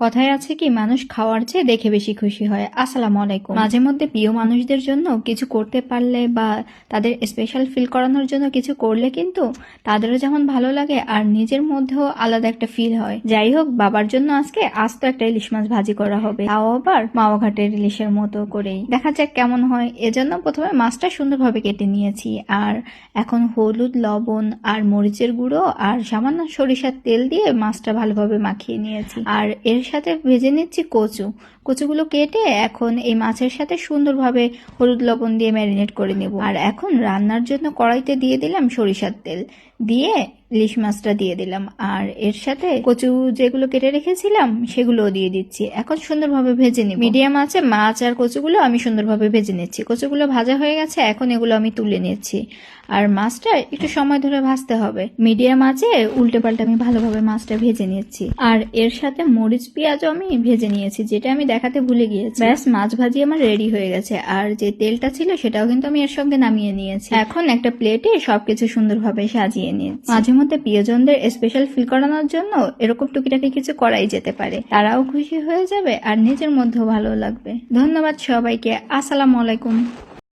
কথায় আছে কি, মানুষ খাওয়ার চেয়ে দেখে বেশি খুশি হয়। আসসালামু আলাইকুম। মাঝে মধ্যে প্রিয় মানুষদের জন্য কিছু করতে পারলে বা তাদের স্পেশাল ফিল করানোর জন্য কিছু করলে কিন্তু তাদেরও যেমন ভালো লাগে আর নিজের মধ্যেও আলাদা একটা ফিল হয়। যাই হোক, বাবার জন্য আজকে আস্ত একটা ইলিশ মাছ ভাজি করা হবে, তাও আবার মাওয়া ঘাটের ইলিশের মতো করেই। দেখা যাক কেমন হয়। এজন্য প্রথমে মাছটা সুন্দরভাবে কেটে নিয়েছি, আর এখন হলুদ, লবণ আর মরিচের গুঁড়ো আর সামান্য সরিষার তেল দিয়ে মাছটা ভালোভাবে মাখিয়ে নিয়েছি। আর এর সাথে ভেজে নিচ্ছি কচুগুলো কেটে এখন এই মাছের সাথে সুন্দরভাবে হলুদ লবণ দিয়ে ম্যারিনেট করে নেব। আর এখন রান্নার জন্য কড়াইতে দিয়ে দিলাম সরিষার তেল, দিয়ে ইলিশ মাছটা দিয়ে দিলাম, আর এর সাথে কচু যেগুলো কেটে রেখেছিলাম সেগুলোও দিয়ে দিচ্ছি। এখন সুন্দরভাবে ভেজে নিব। মিডিয়াম আছে মাছ আর কচুগুলো আমি সুন্দরভাবে ভেজে নিচ্ছি। কচুগুলো ভাজা হয়ে গেছে, এখন এগুলো আমি তুলে নিচ্ছি। আর মাছটা একটু সময় ধরে ভাজতে হবে। মিডিয়াম আছে উল্টে পাল্টে আমি ভালোভাবে মাছটা ভেজে নিচ্ছি। আর এর সাথে মরিচ পেঁয়াজও আমি ভেজে নিয়েছি, যেটা আমি দেখাতে ভুলে গিয়েছি। ব্যাস, মাছ ভাজি আমার রেডি হয়ে গেছে। আর যে তেলটা ছিল সেটাও কিন্তু আমি এর সঙ্গে নামিয়ে নিয়েছি। এখন একটা প্লেটে সবকিছু সুন্দরভাবে সাজিয়ে নিয়েছি। মাঝে মধ্যে প্রিয়জনদের স্পেশাল ফিল করানোর জন্য এরকম টুকিটাকি কিছু করাই যেতে পারে। তারাও খুশি হয়ে যাবে আর নিজের মধ্যেও ভালো লাগবে। ধন্যবাদ সবাইকে। আসসালামু আলাইকুম।